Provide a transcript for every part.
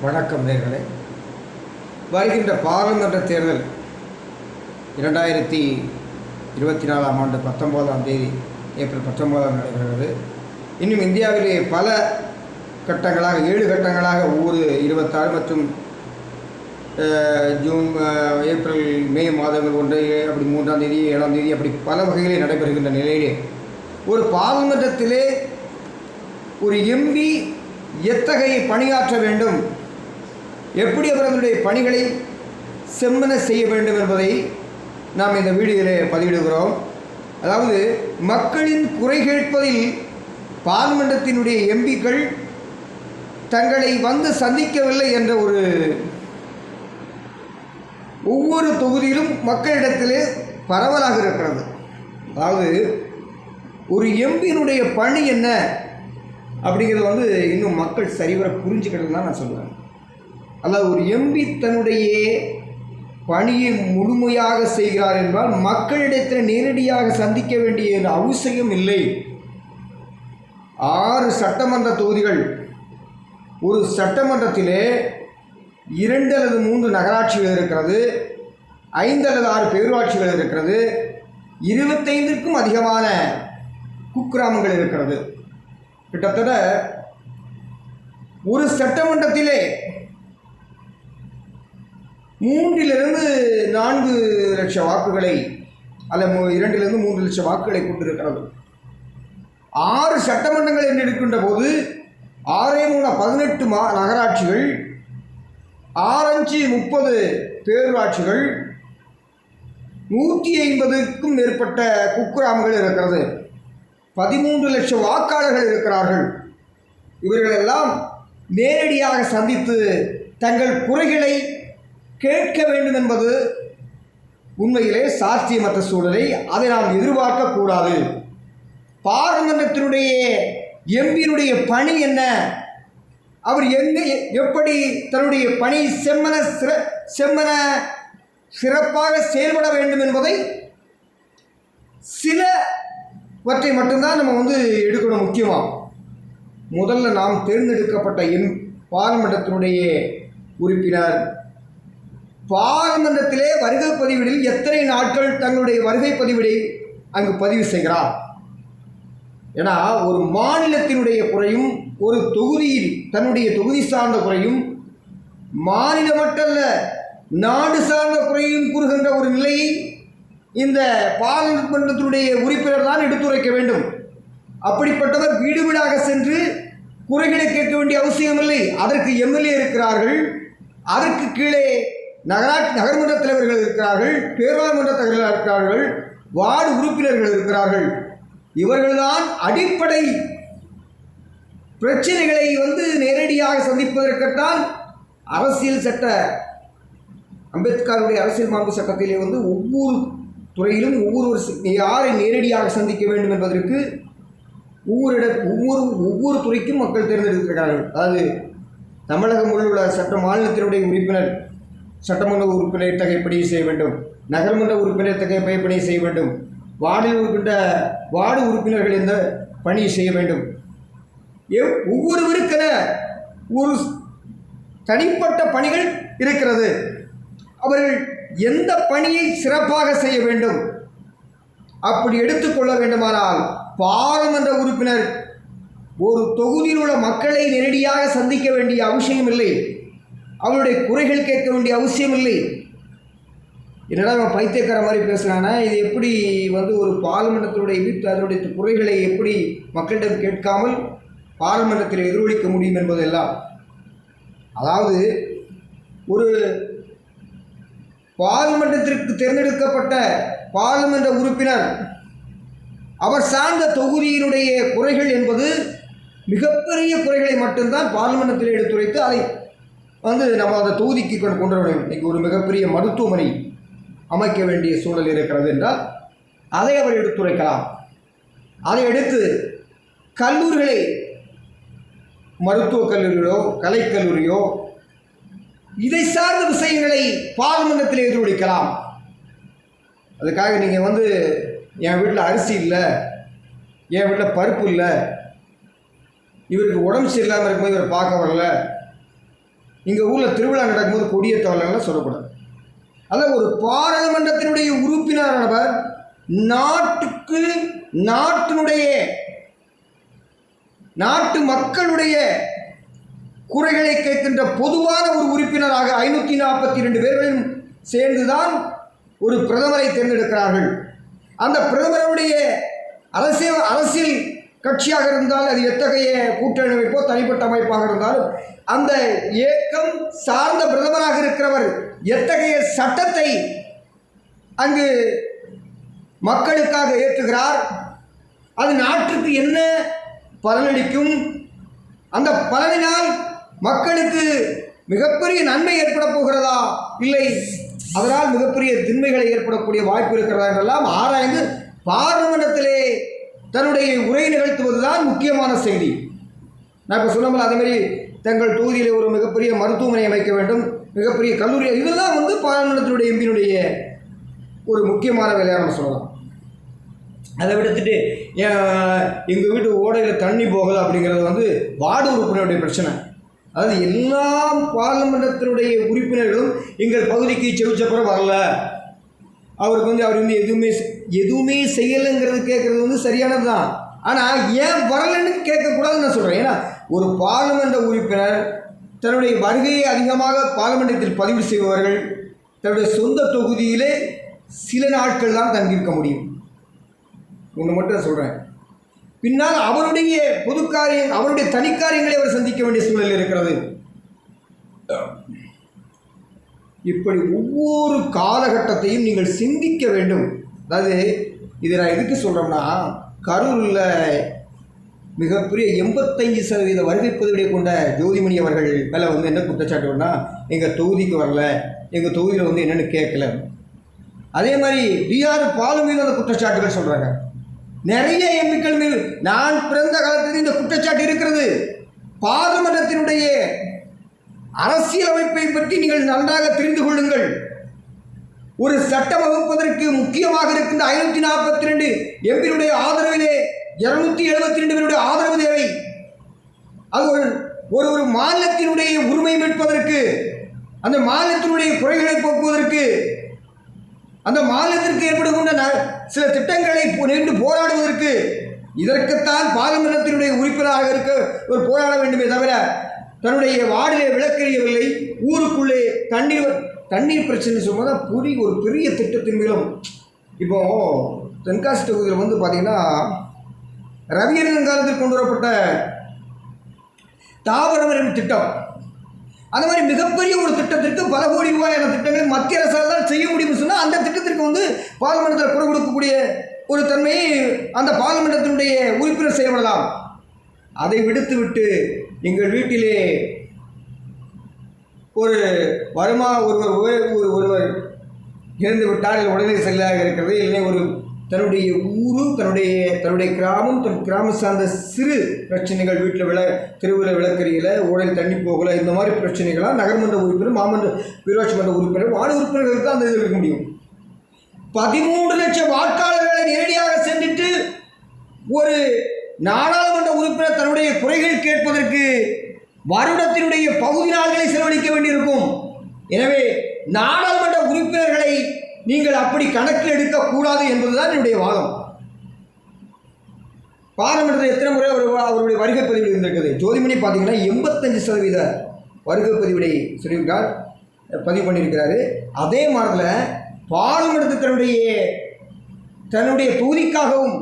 வணக்கம் நேயர்களே. வருகின்ற பாராளுமன்ற தேர்தல் 2024ஆம் ஆண்டு 19ஆம் தேதி ஏப்ரல் 19 நடைபெறுகிறது. இன்னும் இந்தியாவிலே பல கட்டங்களாக 7 கட்டங்களாக ஒவ்வொரு 26 மற்றும் ஜூன் ஏப்ரல் மே மாதங்கள் ஒன்று, அப்படி 3ஆம் தேதி 7ஆம் தேதி அப்படி பல வகையிலே நடைபெறுகின்ற நிலையிலே ஒரு பாராளுமன்றத்திலே ஒரு எம்பி எத்தகைய பணியாற்ற வேண்டும், எப்படி அவர்களுடைய பணிகளை செம்மன செய்ய வேண்டும் என்பதை நாம் இந்த வீடியோவிலே பதிவிடுகிறோம். அதாவது மக்களின் குறை கேட்பதில் பார்லிமெண்டத்தினுடைய எம்பிக்கள் தங்களை வந்து சந்திக்கவில்லை என்ற ஒவ்வொரு தொகுதியிலும் மக்களிடத்திலே பரவலாக இருக்கிறது. அதாவது ஒரு எம்பியினுடைய பணி என்ன அப்படிங்கிறது இன்னும் மக்கள் சரிவர புரிஞ்சுக்கிட்டு தான் நான் சொல்லுவேன். அதாவது ஒரு எம்பி தன்னுடைய பணியை முழுமையாக செய்கிறார் என்றால் மக்களிடத்தில் நேரடியாக சந்திக்க வேண்டிய அவசியம் இல்லை. 6 சட்டமன்ற தொகுதிகள், ஒரு சட்டமன்றத்திலே 2 அல்லது 3 நகராட்சிகள் இருக்கிறது, 5 அல்லது 6 பேரூராட்சிகள் இருக்கிறது, 25க்கும் அதிகமான குக்கிராமங்கள் இருக்கிறது. கிட்டத்தட்ட ஒரு சட்டமன்றத்திலே 3 லிருந்து 4 லட்சம் வாக்குகளை அல்லது 2 லிருந்து 3 லட்சம் வாக்குகளை கொண்டிருக்கிறது. 6 சட்டமன்றங்கள் என்று எடுக்கின்ற போது 6 3 18 நகராட்சிகள், 6 5 30 பேரூராட்சிகள், 150க்கும் மேற்பட்ட குக்கிராமங்கள் இருக்கிறது. 13 லட்சம் வாக்காளர்கள் இருக்கிறார்கள். இவர்களெல்லாம் நேரடியாக சந்தித்து தங்கள் குறைகளை கேட்க வேண்டும் என்பது உண்மையிலே சாத்தியமற்ற சூழலை அதை நாம் எதிர்பார்க்கக்கூடாது. பாராளுமன்றத்தினுடைய எம்பியினுடைய பணி என்ன, அவர் எப்படி தன்னுடைய பணி செம்மன சிறப்பாக செயல்பட வேண்டும் என்பதை சிலவற்றை மட்டும்தான் நம்ம எடுக்கணும். முக்கியமாக முதல்ல நாம் தேர்ந்தெடுக்கப்பட்ட பாராளுமன்றத்தினுடைய உறுப்பினர் பாராளுமன்றத்திலே வருகை பதிவிடில் எத்தனை நாட்கள் தங்களுடைய வருகை பதிவிடை அங்கு பதிவு செய்கிறார். ஏன்னா ஒரு மாநிலத்தினுடைய குறையும், ஒரு தொகுதியில் தன்னுடைய தொகுதி சார்ந்த குறையும், மாநிலம் மட்டுமல்ல நாடு சார்ந்த குறையும் கூறுகின்ற ஒரு நிலையை இந்த பாராளுமன்றத்தினுடைய உறுப்பினர் தான் எடுத்துரைக்க வேண்டும். அப்படிப்பட்டவர் வீடு வீடாக சென்று குறைகளை கேட்க வேண்டிய அவசியமில்லை. அதற்கு எம்எல்ஏ இருக்கிறார்கள், அதற்கு கீழே நகர்மன்ற தலைவர்கள் இருக்கிறார்கள், பேராளுமன்ற தலைவர்கள் இருக்கிறார்கள், வார்டு உறுப்பினர்கள் இருக்கிறார்கள். இவர்கள்தான் அடிப்படை பிரச்சனைகளை நேரடியாக சந்திப்பதற்குத்தான் அரசியல் சட்ட அம்பேத்கருடைய அரசியல் மாண்பு சட்டத்திலே ஒவ்வொரு துறையிலும் யாரை நேரடியாக சந்திக்க வேண்டும் என்பதற்கு ஒவ்வொரு துறைக்கும் மக்கள் தேர்ந்தெடுக்கிறார்கள். அதாவது தமிழகம் உள்ள மாநிலத்தினுடைய உறுப்பினர் சட்டமன்ற உறுப்பினர் தகை பணியை செய்ய வேண்டும், நகர்மன்ற உறுப்பினர் தகை பணியை செய்ய வேண்டும், வார்டில் இருக்கின்ற வார்டு உறுப்பினர்கள் இந்த பணியை செய்ய வேண்டும். ஒவ்வொருவருக்கென ஒரு தனிப்பட்ட பணிகள் இருக்கிறது. அவர்கள் எந்த பணியை சிறப்பாக செய்ய வேண்டும் அப்படி எடுத்துக்கொள்ள வேண்டுமானால் பாராளுமன்ற உறுப்பினர் ஒரு தொகுதியில் உள்ள மக்களை நேரடியாக சந்திக்க வேண்டிய அவசியம் இல்லை, அவருடைய குறைகள் கேட்க வேண்டிய அவசியம் இல்லை. என்னடா அவன் பைத்தியக்கார மாதிரி பேசுகிறானா, இது எப்படி ஒரு பாராளுமன்றத்தினுடைய அதனுடைய குறைகளை எப்படி மக்களிடம் கேட்காமல் பாராளுமன்றத்தில் எதிரொலிக்க முடியும் என்பதெல்லாம். அதாவது ஒரு பாராளுமன்றத்திற்கு தேர்ந்தெடுக்கப்பட்ட பாராளுமன்ற உறுப்பினர் அவர் சார்ந்த தொகுதியினுடைய குறைகள் என்பது மிகப்பெரிய குறைகளை மட்டும்தான் பாராளுமன்றத்தில் எடுத்துரைத்து அதை நம்ம அந்த தொகுதிக்கு கொண்டு வர வேண்டும். இன்றைக்கு ஒரு மிகப்பெரிய மருத்துவமனை அமைக்க வேண்டிய சூழல் இருக்கிறது என்றால் அதை அவர் எடுத்துரைக்கலாம். அதை எடுத்து கல்லூரிகளை, மருத்துவக் கல்லூரியோ கலைக்கல்லூரியோ இதை சார்ந்த விஷயங்களை பாராளுமன்றத்தில் எதிரொலிக்கலாம். அதுக்காக நீங்கள் என் வீட்டில் அரிசி இல்லை, என் வீட்டில் பருப்பு இல்லை, இவருக்கு உடம்பு சரியில்லாமல் இருக்கும்போது இவரை பார்க்க வரல, இங்கே ஊரில் திருவிழா நடக்கும்போது கொடியேற்றவர்கள்லாம் சொல்லக்கூடாது. அதாவது ஒரு பாராளுமன்றத்தினுடைய உறுப்பினரானவர் நாட்டுக்கு நாட்டு மக்களுடைய குறைகளை கேட்கின்ற பொதுவான ஒரு உறுப்பினராக 542 பேர்களும் சேர்ந்துதான் ஒரு பிரதமரை தேர்ந்தெடுக்கிறார்கள். அந்த பிரதமருடைய அரசியல் கட்சியாக இருந்தால் அது எத்தகைய கூட்டணி அமைப்போ தனிப்பட்ட அமைப்பாக இருந்தாலும் அந்த இயக்கம் சார்ந்த பிரதமராக இருக்கிறவர் எத்தகைய சட்டத்தை அங்கு மக்களுக்காக ஏற்றுகிறார், அது நாட்டுக்கு என்ன பலனளிக்கும், அந்த பலனினால் மக்களுக்கு மிகப்பெரிய நன்மை ஏற்பட போகிறதா, இல்லை அதனால் மிகப்பெரிய திண்மைகளை ஏற்படக்கூடிய வாய்ப்பு இருக்கிறதா என்றெல்லாம் ஆராய்ந்து பார்லிமெண்டத்திலே தன்னுடைய உரை நிகழ்த்துவதுதான் முக்கியமான செய்தி. நான் இப்போ சொன்னோம்ல, அதேமாதிரி தங்கள் தொகுதியில் ஒரு மிகப்பெரிய மருத்துவமனை அமைக்க வேண்டும், மிகப்பெரிய கல்லூரி, இதெல்லாம் பார்லிமெண்டத்தினுடைய எம்பியினுடைய ஒரு முக்கியமான வேலையாக நம்ம சொல்லலாம். அதை விடுத்துட்டு எங்கள் வீட்டு ஓடையில் தண்ணி போகலை அப்படிங்கிறது வார்டு உறுப்பினருடைய பிரச்சனை. அதாவது எல்லா பார்லிமெண்டத்தினுடைய உறுப்பினர்களும் எங்கள் பகுதிக்கு செவிச்சப்புறம் வரல, அவருக்கு அவர் எதுவுமே செய்யலைங்கிறது கேட்குறது சரியானது தான். ஆனால் ஏன் வரலன்னு கேட்கக்கூடாதுன்னு நான் சொல்கிறேன். ஏன்னா ஒரு பார்லிமெண்ட் உறுப்பினர் தன்னுடைய வருகையை அதிகமாக பார்லிமெண்டத்தில் பதிவு செய்பவர்கள் தன்னுடைய சொந்த தொகுதியிலே சில நாட்கள் தான் தங்கியிருக்க முடியும். ஒன்று மட்டும் சொல்கிறேன், பின்னால் அவருடைய அவருடைய தனிக்காரியங்களை அவர் சந்திக்க வேண்டிய சூழல் இருக்கிறது. இப்படி ஒவ்வொரு காலகட்டத்தையும் நீங்கள் சிந்திக்க வேண்டும். அதாவது இதை நான் எதுக்கு சொல்கிறோம்னா, கரூரில் மிகப்பெரிய 85% வருகை பதிவுடைய கொண்ட ஜோதிமணி அவர்கள் மேலே என்ன குற்றச்சாட்டுன்னா, எங்கள் தொகுதிக்கு வரல, எங்கள் தொகுதியில் என்னென்னு கேட்கல. அதே மாதிரி டிஆர் பாலு மீது அந்த குற்றச்சாட்டுகள் சொல்கிறாங்க. நிறைய எம்பிக்கள் மீது நான் பிறந்த காலத்தில் இந்த குற்றச்சாட்டு இருக்கிறது. பார்லிமெண்டத்தினுடைய அரசியலமைப்பை பற்றி நீங்கள் நன்றாக தெரிந்து கொள்ளுங்கள். ஒரு சட்டம் வகுப்பதற்கு முக்கியமாக இருக்கின்ற 542 எம்பியுடைய ஆதரவிலே 272 பேருடைய ஆதரவு தேவை. அது ஒரு மாநிலத்தினுடைய உரிமை மீட்பதற்கு, அந்த மாநிலத்தினுடைய குறைகளை போக்குவதற்கு, அந்த மாநிலத்திற்கு ஏற்படுகின்ற சில திட்டங்களை நின்று போராடுவதற்கு, இதற்குத்தான் பார்லிமெண்டத்தினுடைய உறுப்பினராக இருக்க ஒரு போராட வேண்டுமே தவிர தன்னுடைய வார்டிலே விளக்கெறியவில்லை. ஊருக்குள்ளே தண்ணீர் பிரச்சனை சொல்லும்போது ஒரு பெரிய திட்டத்தின் மூலம் இப்போது தென்காசி தொகுதியில் பார்த்தீங்கன்னா ரவியரங்கன் காலத்தில் கொண்டு வரப்பட்ட தாவரமரம் திட்டம், அந்த மாதிரி மிகப்பெரிய ஒரு திட்டத்திற்கு பல கோடி ரூபாயான திட்டங்களை மத்திய அரசால் தான் செய்ய முடியும்னு சொன்னால் அந்த திட்டத்திற்கு பார்லிமெண்டத்தில் குரல் கொடுக்கக்கூடிய ஒரு தன்மையை அந்த பார்லிமெண்டத்தினுடைய உறுப்பினர் செய்யப்படலாம். அதை விடுத்துவிட்டு எங்கள் வீட்டிலே ஒருவர் இறந்து விட்டால் உடனே செல்லாக இருக்கிறது, இல்லைன்னா தன்னுடைய ஊரு, தன்னுடைய கிராமம், கிராமம் சார்ந்த சிறு பிரச்சனைகள், வீட்டில் தெருவில் விளக்கறியலை, ஊழல் தண்ணி போகலை, இந்த மாதிரி பிரச்சனைகளாக நகர்மன்ற உறுப்பினர், மாமன்ற ஊராட்சி மன்ற உறுப்பினர், வார்டு உறுப்பினர்களுக்கு தான் அந்த இது இருக்க முடியும். 13 லட்சம் வாக்காளர்களை நேரடியாக சென்றுட்டு ஒரு நாடாளுமன்ற உறுப்பினர் தன்னுடைய குறைகள் கேட்பதற்கு வருடத்தினுடைய பகுதி நாள்களை செலவழிக்க வேண்டியிருக்கும். எனவே நாடாளுமன்ற உறுப்பினர்களை நீங்கள் அப்படி கணக்கில் எடுக்கக்கூடாது என்பதுதான் என்னுடைய வாதம். பார்லிமெண்டத்தில் எத்தனை முறை அவருடைய வருகை பதிவு இருந்திருக்குது? ஜோதிமணி பார்த்தீங்கன்னா 85% வருகை பதிவிடை சொல்லியிருக்கார், பதிவு பண்ணியிருக்கிறாரு. அதே மாதிரி பார்லிமெண்டத்தில் தன்னுடைய தொகுதிக்காகவும்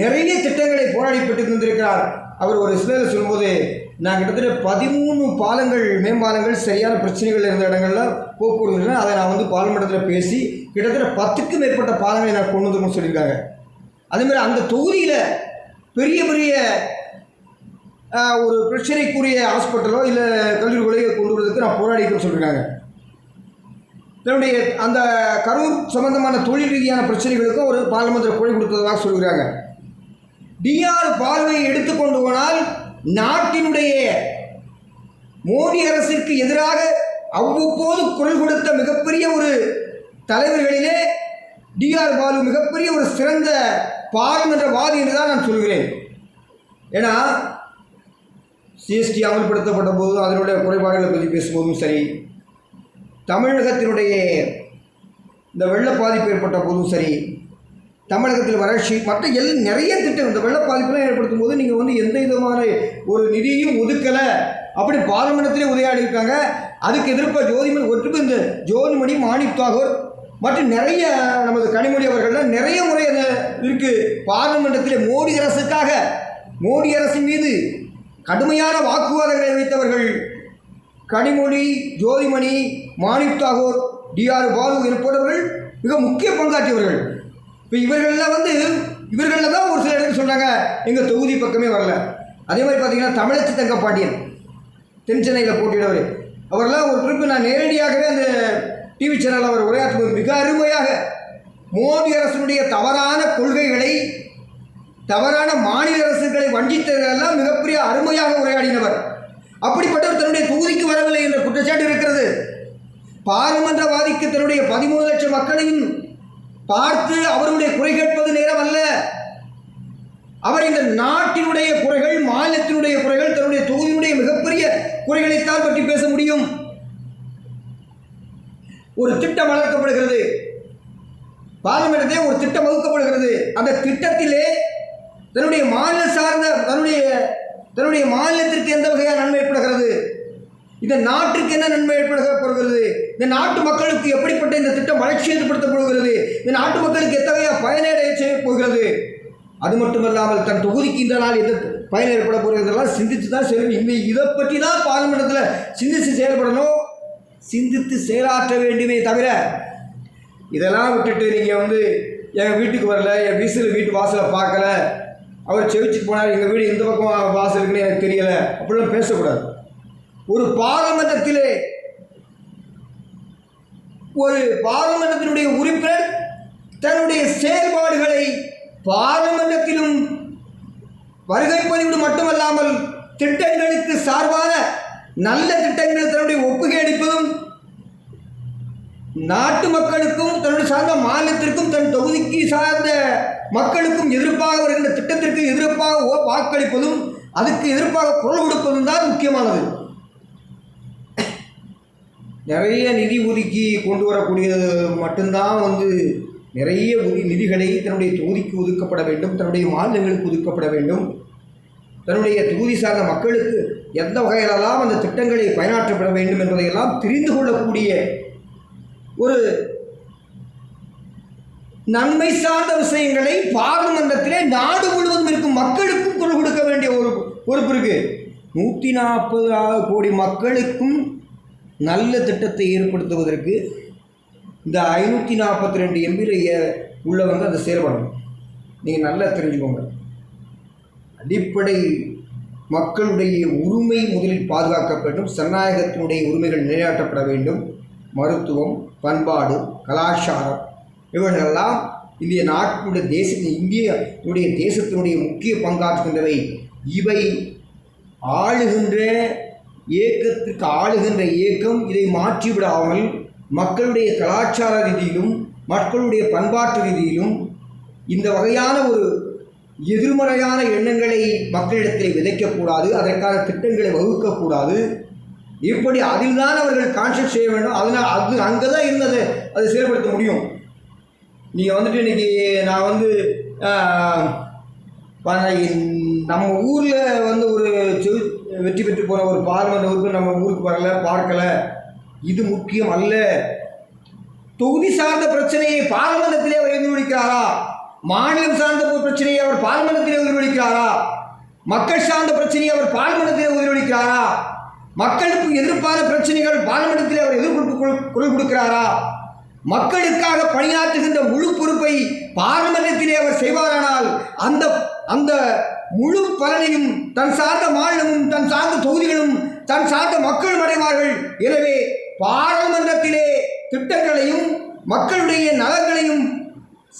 நிறைய திட்டங்களை போராடி பெற்று தந்திருக்கிறார். அவர் ஒரு சிலர் சொல்லும்போது, நான் கிட்டத்தட்ட 13 பாலங்கள், மேம்பாலங்கள், சரியான பிரச்சனைகள் இருந்த இடங்கள்லாம் போக்குவரத்து, அதை நான் பார்லிமெண்டத்தில் பேசி கிட்டத்தட்ட 10க்கும் மேற்பட்ட பாலங்களை நான் கொண்டு வந்துருக்கணும்னு சொல்லியிருக்காங்க. அதேமாதிரி அந்த தொகுதியில் பெரிய பெரிய ஒரு பிரச்சனைக்குரிய ஹாஸ்பிட்டலோ இல்லை கல்லூரிகளையோ கொண்டு வரதுக்கு நான் போராடிக்கணும்னு சொல்லியிருக்காங்க. தன்னுடைய அந்த கரூர் சம்பந்தமான தொழில் ரீதியான பிரச்சனைகளுக்கும் ஒரு பார்லிமெண்டத்தில் குரல் கொடுத்ததாக சொல்கிறாங்க. டிஆர் பாலுவை எடுத்துக்கொண்டு போனால் நாட்டினுடைய மோடி அரசிற்கு எதிராக அவ்வப்போது குரல் கொடுத்த மிகப்பெரிய ஒரு தலைவர்களிலே டிஆர் பாலு மிகப்பெரிய ஒரு சிறந்த பார்லிமென்ற வாதி என்று தான் நான் சொல்கிறேன். ஏன்னா ஜிஎஸ்டி அமல்படுத்தப்பட்ட போது அதனுடைய குறைபாடுகளை பற்றி பேசும்போதும் சரி, தமிழகத்தினுடைய இந்த வெள்ள பாதிப்பு ஏற்பட்ட போதும் சரி, தமிழகத்தில் வறட்சி மற்ற நிறைய திட்டம் இந்த வெள்ள பாதிப்பெல்லாம் ஏற்படுத்தும் போது நீங்கள் வந்து எந்த விதமான ஒரு நிதியும் ஒதுக்கலை அப்படி பார்லிமெண்ட்லேயே உரையாடிருக்காங்க. அதுக்கு எதிர்ப்பாக இந்த ஜோதிமணி, மாணிக் தாகூர் மற்றும் நிறைய நமது கனிமொழி அவர்கள்லாம் நிறைய முறை அந்த இருக்குது. பார்லிமெண்ட்டிலே மோடி அரசின் மீது கடுமையான வாக்குவாதங்களை வைத்தவர்கள் கனிமொழி, ஜோதிமணி, மாணிக் தாகூர், டிஆர் பாலு என்பவர்கள் மிக முக்கிய பங்காற்றியவர்கள். இப்போ இவர்களில் தான் ஒரு சில இடத்துல சொல்கிறாங்க எங்கள் தொகுதி பக்கமே வரல. அதே மாதிரி பார்த்தீங்கன்னா தமிழச்சி தங்கப்பாண்டியன் தென் சென்னையில் போட்டியிடவர், அவரெல்லாம் ஒரு ட்ரிப்பு நான் நேரடியாகவே அந்த டிவி சேனலில் அவர் உரையாற்றுவது மிக அருமையாக மோடி அரசினுடைய தவறான கொள்கைகளை, தவறான மாநில அரசுகளை வஞ்சித்ததெல்லாம் மிகப்பெரிய அருமையாக உரையாடினவர். அப்படிப்பட்டவர் தன்னுடைய தொகுதிக்கு வரவில்லை என்ற குற்றச்சாட்டு இருக்கிறது. பார்லிமென்றவாதிக்கு தன்னுடைய 13 லட்சம் மக்களையும் பார்த்து அவருடைய குறை கேட்பது நேரம் அல்ல. அவர் இந்த நாட்டினுடைய குறைகள், மாநிலத்தினுடைய குறைகள், தன்னுடைய தொகுதியினுடைய மிகப்பெரிய குறைகளைத்தான் பற்றி பேச முடியும். ஒரு திட்டம் வளர்க்கப்படுகிறது, பார்லிமெண்ட்டிலே ஒரு திட்டம் வகுக்கப்படுகிறது. அந்த திட்டத்திலே தன்னுடைய மாநில சார்ந்த தன்னுடைய மாநிலத்திற்கு எந்த வகையான நன்மை ஏற்படுகிறது, இந்த நாட்டிற்கு என்ன நன்மை ஏற்படுகிறது, இந்த நாட்டு மக்களுக்கு எப்படிப்பட்ட இந்த திட்டம் வளர்ச்சி ஏற்படுத்தப்படுகிறது, இந்த நாட்டு மக்களுக்கு எத்தகைய பயனடைய செய்ய போகிறது, அது மட்டுமல்லாமல் தன் தொகுதிக்கு இந்த நாள் எந்த பயன் ஏற்பட போகிறதெல்லாம் சிந்தித்து தான் செய்யணும். இதை பற்றி தான் பார்லிமெண்ட்டில் சிந்தித்து செயல்படணும், சிந்தித்து செயலாற்ற வேண்டுமே தவிர இதெல்லாம் விட்டுட்டு நீங்கள் வந்து எங்கள் வீட்டுக்கு வரல, என் வீட்டு வாசலை பார்க்கல, அவர் செவிச்சுட்டு போனார், எங்கள் வீடு இந்த பக்கம் வாசல் இருக்குன்னு எனக்கு தெரியலை, அப்படிலாம் பேசக்கூடாது. ஒரு பார்லிமெண்டத்தினுடைய உறுப்பினர் தன்னுடைய செயல்பாடுகளை பார்லிமெண்டத்திலும் வருகை பதிவு மட்டுமல்லாமல் திட்டங்களுக்கு சார்பான நல்ல திட்டங்கள் தன்னுடைய ஒப்புகை அளிப்பதும், நாட்டு மக்களுக்கும் தன்னுடைய சார்ந்த மாநிலத்திற்கும் தன் தொகுதிக்கு சார்ந்த மக்களுக்கும் எதிர்ப்பாக வருகின்ற திட்டத்திற்கு எதிர்ப்பாக வாக்களிப்பதும், அதுக்கு எதிர்ப்பாக குரல் கொடுப்பதும் தான் முக்கியமானது. நிறைய நிதி ஒதுக்கி கொண்டு வரக்கூடியது மட்டும்தான் நிறைய நிதிகளை தன்னுடைய தொகுதிக்கு ஒதுக்கப்பட வேண்டும், தன்னுடைய மாநிலங்களுக்கு ஒதுக்கப்பட வேண்டும், தன்னுடைய தொகுதி சார்ந்த மக்களுக்கு எந்த வகையிலெல்லாம் அந்த திட்டங்களை பயனாற்றப்பட வேண்டும் என்பதையெல்லாம் தெரிந்து கொள்ளக்கூடிய ஒரு நன்மை சார்ந்த விஷயங்களை பார்லிமெண்டத்திலே நாடு முழுவதும் இருக்கும் மக்களுக்கும் குரல் கொடுக்க வேண்டிய ஒரு பொறுப்பு இருக்கு. 140 கோடி மக்களுக்கும் நல்ல திட்டத்தை ஏற்படுத்துவதற்கு இந்த 542 எம்பியில் உள்ளவங்க அதை செயல்படணும். நீங்கள் நல்லா தெரிஞ்சுக்கோங்க. அடிப்படை மக்களுடைய உரிமை முதலில் பாதுகாக்கப்பட வேண்டும், ஜனநாயகத்தினுடைய உரிமைகள் நிலைநாட்டப்பட வேண்டும், மருத்துவம், பண்பாடு, கலாச்சாரம் இவைகளெல்லாம் இந்திய தேசத்தினுடைய முக்கிய பங்காற்றுகின்றவை. இவை ஆளுகின்ற இயக்கம் இதை மாற்றிவிடாமல் மக்களுடைய கலாச்சார ரீதியிலும் மக்களுடைய பண்பாட்டு ரீதியிலும் இந்த வகையான ஒரு எதிர்மறையான எண்ணங்களை மக்களிடத்தில் விதைக்கக்கூடாது, அதற்கான திட்டங்களை வகுக்கக்கூடாது. இப்படி அதில் தான் அவர்கள் கான்செப்ட் செய்ய வேண்டும். அதனால் அது அங்கே தான் இருந்தது அதை செயல்படுத்த முடியும். நீங்கள் இன்றைக்கி நான் நம்ம ஊரில் ஒரு வெற்றி பெற்று போன ஒரு பார்லிமெண்ட் உறுப்பினர் நம்ம ஊருக்கு வரல, பார்க்கலை, இது முக்கியம் அல்ல. தொகுதி சார்ந்த பிரச்சனையை பார்லிமெண்டத்திலே அவர் எதிர்கொள்கிறாரா, மாநிலம் சார்ந்த பிரச்சனையை அவர் பார்லிமெண்டத்திலே எதிர்கொள்கிறாரா, மக்கள் சார்ந்த பிரச்சனையை அவர் பார்லிமெண்டத்திலே எதிர்கொள்கிறாரா, மக்களுக்கு எதிர்ப்பான பிரச்சனைகள் பார்லிமெண்டத்திலே அவர் எதிர்கொண்டு குரல் கொடுக்கிறாரா, மக்களுக்காக பணியாற்றுகின்ற முழு பொறுப்பை பார்லிமெண்டத்திலே அவர் செய்வாரானால் அந்த முழு பலனையும் தன் சார்ந்த மாநிலமும் தன் சார்ந்த தொகுதிகளும் தன் சார்ந்த மக்களும் அடைவார்கள். எனவே பார்லிமெண்டத்திலே திட்டங்களையும் மக்களுடைய நலன்களையும்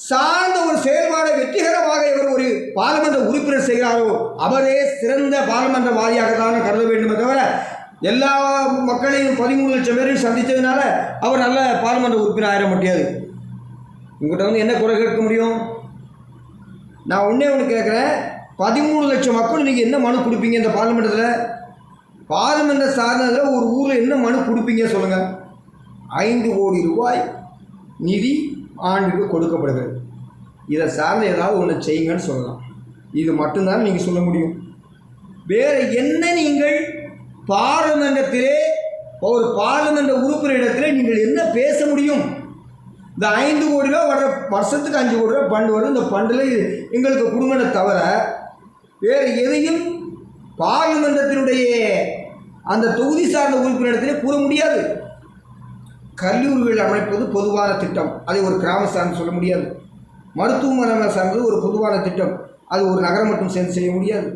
சார்ந்த ஒரு செயல்பாடை வெற்றிகரமாக இவர் ஒரு பார்லிமெண்ட் உறுப்பினர் செய்கிறாரோ அவரே சிறந்த பார்லிமெண்டவாதியாக தான் கருத வேண்டுமே தவிர எல்லா மக்களையும் 13 லட்சம் பேரையும் சந்தித்ததுனால அவர் நல்ல பார்லிமெண்ட் உறுப்பினர் ஆயிட முடியாது. உங்கள்கிட்ட என்ன குறை கேட்க முடியும்? நான் ஒன்று கேட்குறேன், 13 லட்சம் மக்கள் நீங்கள் என்ன மனு கொடுப்பீங்க இந்த பார்லிமெண்ட்டில்? பார்லிமெண்ட்டை சார்ந்ததில் ஒரு ஊரில் என்ன மனு கொடுப்பீங்க சொல்லுங்கள்? 5 கோடி ரூபாய் நிதி ஆண்டுக்கு கொடுக்கப்படுகிறது. இதை சார்ந்த ஏதாவது ஒன்று செய்யுங்கன்னு சொல்லலாம். இது மட்டும்தான் நீங்கள் சொல்ல முடியும். வேறு என்ன நீங்கள் பார்லிமெண்டத்திலே ஒரு பார்லிமெண்ட் உறுப்பினரிடத்தில் நீங்கள் என்ன பேச முடியும்? இந்த 5 கோடி ரூபா வர வருஷத்துக்கு 5 கோடி ரூபா ஃபண்டு வரும். இந்த ஃபண்டில் எங்களுக்கு குடும்பத்தை தவிர வேறு எதையும் பார்லிமெண்டத்தினுடைய அந்த தொகுதி சார்ந்த உறுப்பினரிடத்திலே கூற முடியாது. கல்லூரிகள் அமைப்பது பொதுவான திட்டம், அதை ஒரு கிராம சார்ந்து சொல்ல முடியாது. மருத்துவமனை சார்ந்தது ஒரு பொதுவான திட்டம், அது ஒரு நகரம் மட்டும் சேர்ந்து செய்ய முடியாது.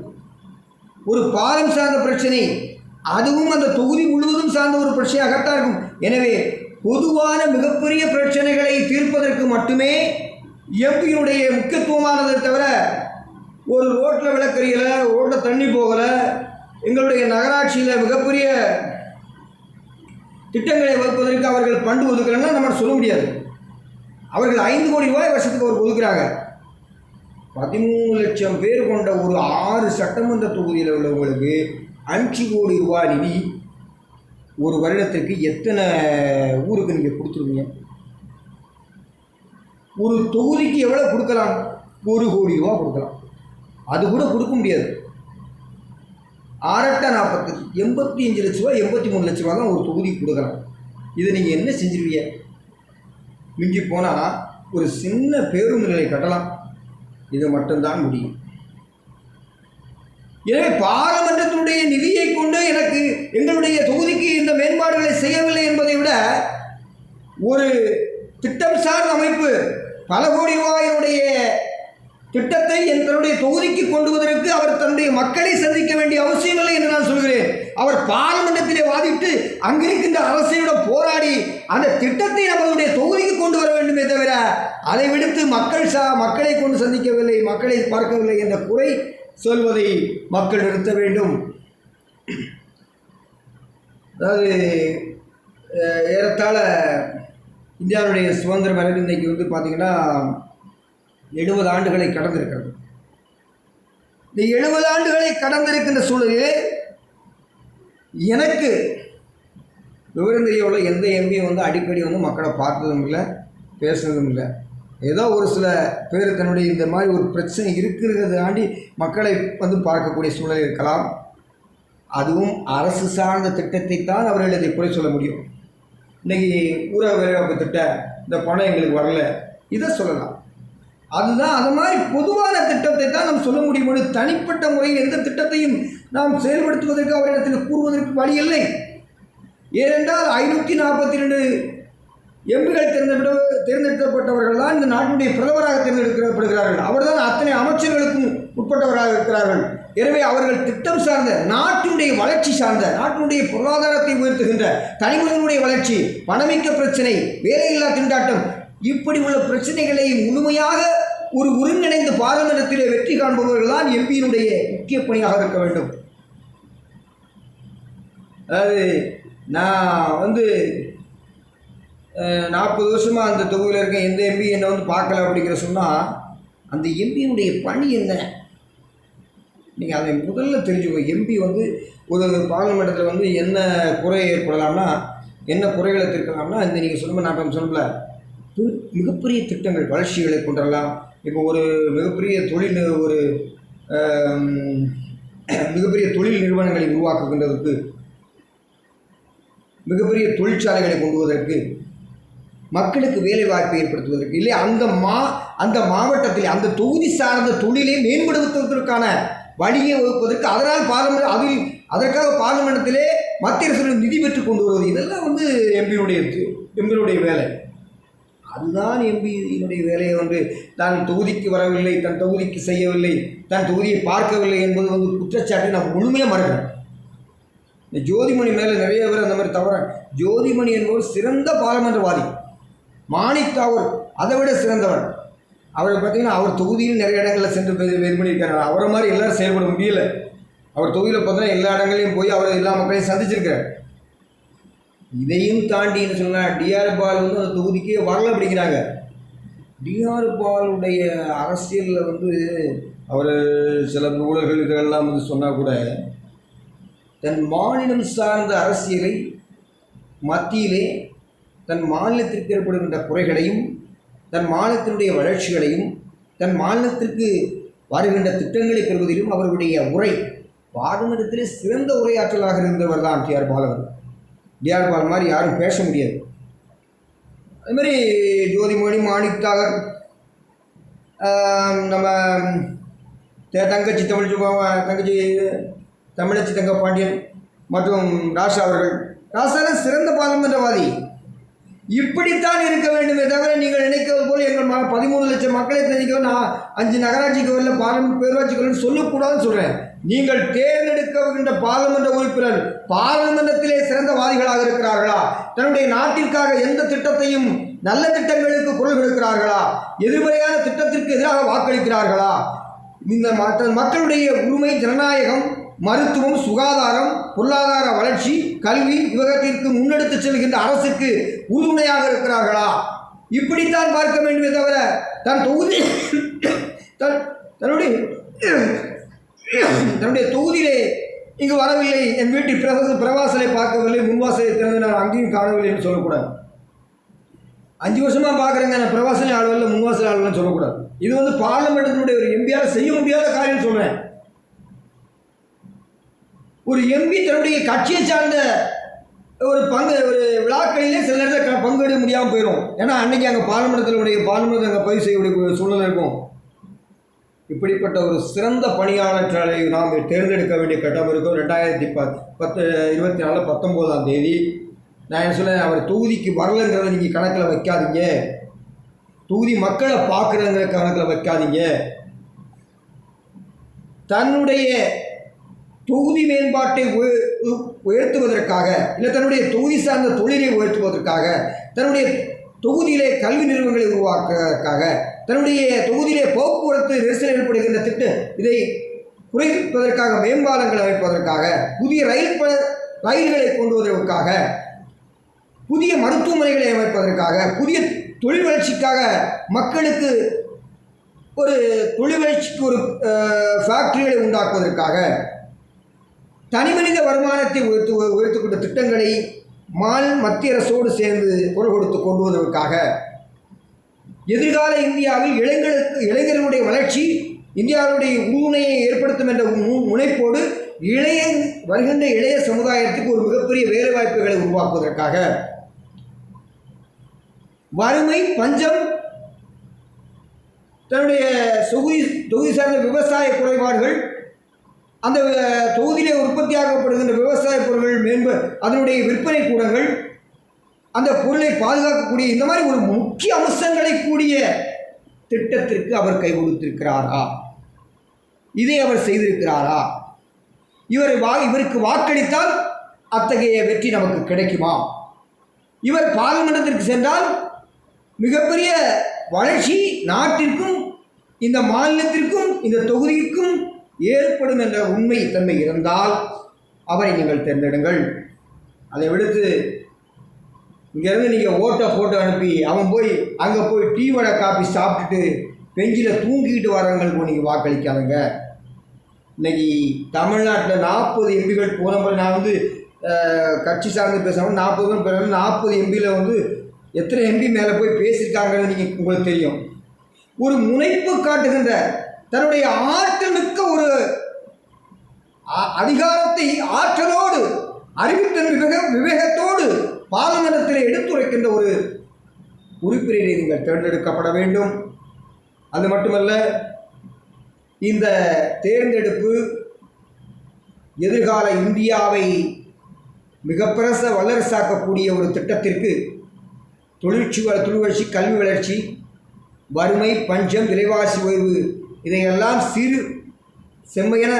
ஒரு பாலம் சார்ந்த பிரச்சனை, அதுவும் அந்த தொகுதி முழுவதும் சார்ந்த ஒரு பிரச்சனையாகத்தான் இருக்கும். எனவே பொதுவான மிகப்பெரிய பிரச்சனைகளை தீர்ப்பதற்கு மட்டுமே எம்பியினுடைய முக்கியத்துவமானதை தவிர ஒரு ரோட்டில் விளக்கறியலை, ரோட்டில் தண்ணி போகலை, எங்களுடைய நகராட்சியில் மிகப்பெரிய திட்டங்களை வகுப்பதற்கு அவர்கள் ஃபண்டு ஒதுக்கலைன்னா நம்ம சொல்ல முடியாது. அவர்கள் 5 கோடி ரூபாய் வருஷத்துக்கு ஒரு ஒதுக்குறாங்க. 13 லட்சம் பேர் கொண்ட ஒரு 6 சட்டமன்ற தொகுதியில் உள்ளவங்களுக்கு 5 கோடி ரூபாய் நிதி ஒரு வருடத்திற்கு எத்தனை ஊருக்கு நீங்கள் கொடுத்துருவீங்க? ஒரு தொகுதிக்கு எவ்வளோ கொடுக்கலாம்? 1 கோடி ரூபா கொடுக்கலாம். அது கூட கொடுக்க முடியாது. 6×8 85 லட்ச ரூபா, 83 லட்ச ரூபா தான் ஒரு தொகுதிக்கு கொடுக்கலாம். இதை நீங்கள் என்ன செஞ்சிருவீங்க? மிஞ்சி போனால் ஒரு சின்ன பேருந்து நிலையை கட்டலாம். இது மட்டும்தான் முடியும். எனவே பாராளுமன்றத்தினுடைய நிதியை கொண்டு எனக்கு எங்களுடைய தொகுதிக்கு இந்த மேம்பாடுகளை செய்யவில்லை என்பதை விட ஒரு திட்டம் சார்ந்த அமைப்பு பல கோடி ரூபாயினுடைய திட்டத்தை தன்னுடைய தொகுதிக்கு கொண்டு வருவதற்கு அவர் தன்னுடைய மக்களை சந்திக்க வேண்டிய அவசியமில்லை என்று நான் சொல்கிறேன். அவர் பார்லிமெண்டத்திலே வாதிட்டு அங்கிருக்கின்ற அரசையுடன் போராடி அந்த திட்டத்தை நம்மளுடைய தொகுதிக்கு கொண்டு வர வேண்டுமே தவிர அதை விடுத்து மக்களை கொண்டு சந்திக்கவில்லை, மக்களை பார்க்கவில்லை என்ற குறை சொல்வதை மக்கள் நிறுத்த வேண்டும். அதாவது ஏறத்தாழ இந்தியாவுடைய சுதந்திரம் அடைந்து இன்றைக்கி பார்த்திங்கன்னா 70 ஆண்டுகளை கடந்திருக்கிறது. இந்த 70 ஆண்டுகளை கடந்திருக்கின்ற சூழலில் எனக்கு விவரம் தெரியவுள்ள எந்த எம்பியும் அடிக்கடி மக்களை பார்த்ததும் இல்லை, பேசுனதும் இல்லை. ஏதோ ஒரு சில பேர் தன்னுடைய இந்த மாதிரி ஒரு பிரச்சனை இருக்கிறத ஆண்டி மக்களை பார்க்கக்கூடிய சூழல் இருக்கலாம். அதுவும் அரசு சார்ந்த திட்டத்தை தான் அவர்கள் இதை குறை சொல்ல முடியும். இன்றைக்கி ஊரக வேலைவாய்ப்பு திட்டம், இந்த பணம் எங்களுக்கு வரல, இதை சொல்லலாம். அதுதான் அது மாதிரி பொதுவான திட்டத்தை தான் நாம் சொல்ல முடியும். தனிப்பட்ட முறையில் எந்த திட்டத்தையும் நாம் செயல்படுத்துவதற்கு அவரிடத்தில் கூறுவதற்கு வழி இல்லை. ஏனென்றால் 542 எம்பிகள் தேர்ந்தெடுக்கப்பட்டவர்கள் தான் இந்த நாட்டினுடைய பிரதமராக தேர்ந்தெடுக்கப்படுகிறார்கள். அவர்தான் அத்தனை அமைச்சர்களுக்கும் உட்பட்டவராக இருக்கிறார்கள். எனவே அவர்கள் திட்டம் சார்ந்த, நாட்டினுடைய வளர்ச்சி சார்ந்த, நாட்டினுடைய பொருளாதாரத்தை உயர்த்துகின்ற, தனிமனிதனுடைய வளர்ச்சி, பணமிக்க பிரச்சனை, வேலையில்லா திண்டாட்டம், இப்படி உள்ள பிரச்சனைகளை முழுமையாக ஒரு ஒருங்கிணைந்த பாராளுமன்றத்திலே வெற்றி காண்பவர்கள் தான் எம்பியினுடைய முக்கிய பணியாக இருக்க வேண்டும். அதாவது நான் 40 வருஷமாக அந்த தொகுதியில் இருக்க எந்த எம்பி என்னை பார்க்கல அப்படிங்கிற சொன்னால் அந்த எம்பியினுடைய பணி என்ன நீங்கள் அதை முதல்ல தெரிஞ்சுக்கோ. எம்பி ஒரு பார்லிமெண்ட்டத்தில் என்ன குறை ஏற்படலாம்னா, என்ன குறைகளை தீர்க்கலாம்னா, இந்த நீங்கள் சொல்லுங்கள் நான் சொல்லல, மிகப்பெரிய திட்டங்கள் வளர்ச்சிகளை கொண்டுடலாம். இப்போ ஒரு மிகப்பெரிய தொழில் நிறுவனங்களை உருவாக்குகின்றதற்கு, மிகப்பெரிய தொழிற்சாலைகளை கொண்டுவதற்கு, மக்களுக்கு வேலை வாய்ப்பை ஏற்படுத்துவதற்கு, இல்லை அந்த மாவட்டத்தில் அந்த தொகுதி சார்ந்த தொழிலை மேம்படுத்துவதற்கான வழியை வகுப்பதற்கு, அதனால் அதற்காக பார்லிமெண்டத்திலே மத்திய அரசு நிதி பெற்று கொண்டு வருவது, இதெல்லாம் எம்பியுடைய வேலை. அதுதான் எம்பியினுடைய வேலையை தான் தொகுதிக்கு வரவில்லை, தன் தொகுதிக்கு செய்யவில்லை, தன் தொகுதியை பார்க்கவில்லை என்பது குற்றச்சாட்டை நான் முழுமையாக மறக்கிறேன். இந்த ஜோதிமணி மேலே நிறைய பேர் அந்த மாதிரி தவற. ஜோதிமணி என்பவர் சிறந்த பாராளுமன்றவாதி, மாணிக் தாகூர் அதை விட சிறந்தவர். அவரை பார்த்திங்கன்னா அவர் தொகுதியில் நிறைய இடங்களில் சென்று இது பண்ணியிருக்காரு. அவரை மாதிரி எல்லோரும் செயல்பட முடியலை. அவர் தொகுதியில் பார்த்தீங்கன்னா எல்லா இடங்களையும் போய் அவர் எல்லா மக்களையும் சந்திச்சிருக்கார். இதையும் தாண்டின்னு சொன்னால் டிஆர் பால் அந்த தொகுதிக்கே வரல அப்படிங்கிறாங்க. டிஆர் பாலுடைய அரசியலில் அவர் சில ஊழல்கள் இதெல்லாம் சொன்னால் கூட தன் மாநிலம் சார்ந்த அரசியலை மத்தியிலே தன் மாநிலத்திற்கு ஏற்படுகின்ற குறைகளையும் தன் மாநிலத்தினுடைய வளர்ச்சிகளையும் தன் மாநிலத்திற்கு வருகின்ற திட்டங்களை பெறுவதிலும் அவர்களுடைய உரை பாராளுமன்றத்திலே சிறந்த உரையாற்றலாக இருந்தவர் தான் டிஆர் பாலு அவர்கள். டிஆர் பாலு மாதிரி யாரும் பேச முடியாது. அதுமாதிரி ஜோதிமணி, மாணிக் தாகர், நம்ம தங்கச்சி தமிழச்சி தங்கப்பாண்டியன் மற்றும் ராசா அவர்கள். ராசா சிறந்த பாராளுமன்றவாதி. இப்படித்தான் இருக்க வேண்டுமே தவிர நீங்கள் நினைக்கிறது போல எங்கள் 13 லட்சம் மக்களை தெரிவிக்க நான் 5 நகராட்சிக்கு வரல பேரூராட்சிக்கு வரலன்னு சொல்லக்கூடாதுன்னு சொல்கிறேன். நீங்கள் தேர்ந்தெடுக்கின்ற பாராளுமன்ற உறுப்பினர் பாராளுமன்றத்திலே சிறந்த வாதிகளாக இருக்கிறார்களா? தன்னுடைய நாட்டிற்காக எந்த திட்டத்தையும் நல்ல திட்டங்களுக்கு குரல் கொடுக்கிறார்களா? எதிர்மறையான திட்டத்திற்கு எதிராக வாக்களிக்கிறார்களா? இந்த மக்களுடைய உரிமை, ஜனநாயகம், மருத்துவம், சுகாதாரம், பொருளாதார வளர்ச்சி, கல்வி இவற்றிற்கு முன்னெடுத்து செல்கின்ற அரசுக்கு உறுதுணையாக இருக்கிறார்களா? இப்படித்தான் பார்க்க வேண்டுமே தவிர தன் தொகுதி தன்னுடைய தொகுதியிலே இங்கு வரவில்லை, என் வீட்டில் பிரவாசலை பார்க்கவில்லை, முன்வாசலை திறந்து நான் அங்கேயும் காணவில்லை என்று சொல்லக்கூடாது. 5 வருஷமாக பார்க்குறேங்க, நான் பிரவாசலை ஆளுவரில் முன்வாசலை ஆளுவர்னு சொல்லக்கூடாது. இது பார்லிமெண்ட்டினுடைய ஒரு எம்பியால் செய்ய முடியாத காரியம் சொல்கிறேன். ஒரு எம்பி தன்னுடைய கட்சியை சார்ந்த ஒரு விழாக்களிலே சில நேரத்தில் பங்கெடுக்க முடியாமல் போயிடும். ஏன்னா அன்றைக்கி அங்கே பார்லிமெண்ட் அங்கே பதிவு செய்யக்கூடிய சூழ்நிலை இருக்கும். இப்படிப்பட்ட ஒரு சிறந்த பணியாளர்களை நாம் தேர்ந்தெடுக்க வேண்டிய கட்டம் இருக்கும். 2024 19ஆம் தேதி நான் என்ன சொல்ல, அவர் தொகுதிக்கு வரலைங்கிறத நீங்கள் கணக்கில் வைக்காதீங்க. தொகுதி மக்களை பார்க்குறங்கிற கணக்கில் வைக்காதீங்க. தன்னுடைய தொகுதி மேம்பாட்டை உயர்த்துவதற்காக, இல்லை தன்னுடைய தொகுதி சார்ந்த தொழிலை உயர்த்துவதற்காக, தன்னுடைய தொகுதியிலே கல்வி நிறுவனங்களை உருவாக்குவதற்காக, தன்னுடைய தொகுதியிலே போக்குவரத்து நெரிசல் ஏற்படுகின்ற திட்டம் இதை குறைப்பதற்காக, மேம்பாலங்கள் அமைப்பதற்காக, புதிய ரயில்களை கொண்டு வருவதற்காக, புதிய மருத்துவமனைகளை அமைப்பதற்காக, புதிய தொழில் வளர்ச்சிக்காக, மக்களுக்கு ஒரு தொழில் வளர்ச்சிக்கு ஒரு ஃபேக்டரிகளை உண்டாக்குவதற்காக, தனிமனித வருமானத்தை உயர்த்துக்கொண்ட திட்டங்களை மத்திய அரசோடு சேர்ந்து குரல் கொடுத்து கொண்டு வருவதற்காக, எதிர்கால இந்தியாவில் இளைஞர்களுடைய வளர்ச்சி இந்தியாவுடைய உறுதுணையை ஏற்படுத்தும் என்ற முனைப்போடு வருகின்ற இளைய சமுதாயத்துக்கு ஒரு மிகப்பெரிய வேலைவாய்ப்புகளை உருவாக்குவதற்காக, வறுமை, பஞ்சம், தன்னுடைய தொகுதி சார்ந்த விவசாய குறைபாடுகள், அந்த தொகுதியிலே உற்பத்தியாகப்படுகின்ற விவசாய பொருட்கள் அதனுடைய விற்பனை கூடங்கள், அந்த பொருளை பாதுகாக்கக்கூடிய இந்த மாதிரி ஒரு முக்கிய அம்சங்களை கூடிய திட்டத்திற்கு அவர் கை கொடுத்திருக்கிறாரா? இதை அவர் செய்திருக்கிறாரா? இவருக்கு வாக்களித்தால் அத்தகைய வெற்றி நமக்கு கிடைக்குமா? இவர் பார்லிமெண்டத்திற்கு சென்றால் மிகப்பெரிய வளர்ச்சி நாட்டிற்கும் இந்த மாநிலத்திற்கும் இந்த தொகுதிக்கும் ஏற்படும் என்ற உண்மை தன்மை இருந்தால் அவரை நீங்கள் தேர்ந்தெடுங்கள். அதை விடுத்து இங்கேருந்து நீங்கள் ஓட்டை போட்டு அனுப்பி அவன் அங்கே போய் டீ வடை காப்பி சாப்பிட்டுட்டு பெஞ்சில் தூங்கிக்கிட்டு வரவங்களுக்கு நீங்கள் வாக்களிக்காதுங்க. இன்றைக்கி தமிழ்நாட்டில் 40 எம்பிகள் போன முறை நான் கட்சி சார்ந்து பேசாமல் 40 பேர் 40 எம்பியில் எத்தனை எம்பி மேலே போய் பேசியிருக்காங்கன்னு உங்களுக்கு தெரியும். ஒரு முனைப்பு காட்டுகின்ற தன்னுடைய ஆற்றல் மிக்க ஒரு அதிகாரத்தை ஆற்றலோடு அறிவித்தல் விவேகத்தோடு பார்லிமெண்டத்தில் எடுத்துரைக்கின்ற ஒரு உறுப்பினரை நீங்கள் தேர்ந்தெடுக்கப்பட வேண்டும். அது மட்டுமல்ல, இந்த தேர்ந்தெடுப்பு எதிர்கால இந்தியாவை மிக பிரச வல்லரசாக்கக்கூடிய ஒரு திட்டத்திற்கு தொழில்வளர்ச்சி, கல்வி வளர்ச்சி, வறுமை, பஞ்சம், விலைவாசி உயர்வு இதையெல்லாம் செம்மையான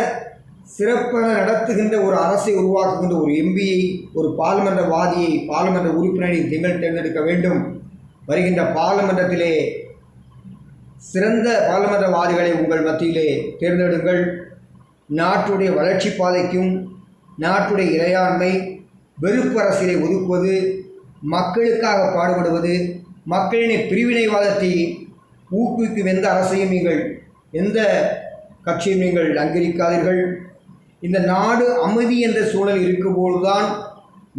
சிறப்பான நடத்துகின்ற ஒரு அரசை உருவாக்குகின்ற ஒரு எம்பியை, ஒரு பார்லிமெண்டவாதியை, பார்லிமெண்ட் உறுப்பினரை நீங்கள் தேர்ந்தெடுக்க வேண்டும். வருகின்ற பார்லிமெண்டத்திலே சிறந்த பார்லிமெண்டவாதிகளை உங்கள் மத்தியிலே தேர்ந்தெடுங்கள். நாட்டுடைய வளர்ச்சி பாதைக்கும் நாட்டுடைய இறையாண்மை, வெறுப்பு அரசியலை ஒதுக்குவது, மக்களுக்காக பாடுபடுவது, மக்களின் பிரிவினைவாதத்தை ஊக்குவிக்கும் எந்த அரசையும் எந்த கட்சியும் நீங்கள் அங்கீகரிக்காதீர்கள். இந்த நாடு அமைதி என்ற சூழல் இருக்கும்போதுதான்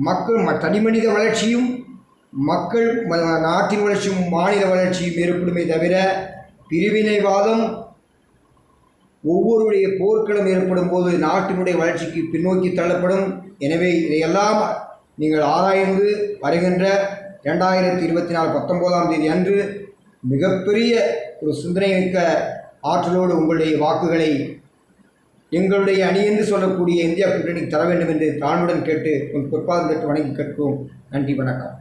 மக்கள் தனிமனித வளர்ச்சியும் மக்கள் நாட்டின் வளர்ச்சியும் மாநில வளர்ச்சியும் ஏற்படுமே தவிர பிரிவினைவாதம் ஒவ்வொருடைய போர்க்களம் ஏற்படும் போது நாட்டினுடைய வளர்ச்சிக்கு பின்னோக்கி தள்ளப்படும். எனவே இதையெல்லாம் நீங்கள் ஆராய்ந்து வருகின்ற 2024 19ஆம் தேதி அன்று மிகப்பெரிய ஒரு சிந்தனைமிக்க ஆற்றலோடு உங்களுடைய வாக்குகளை எங்களுடைய அணி என்று சொல்லக்கூடிய இந்தியா கூட்டணிக்கு தர வேண்டும் என்று தாழ்வுடன் கேட்டு உன் பொற்பாதம் பெற்று வணங்கி கேட்போம். நன்றி, வணக்கம்.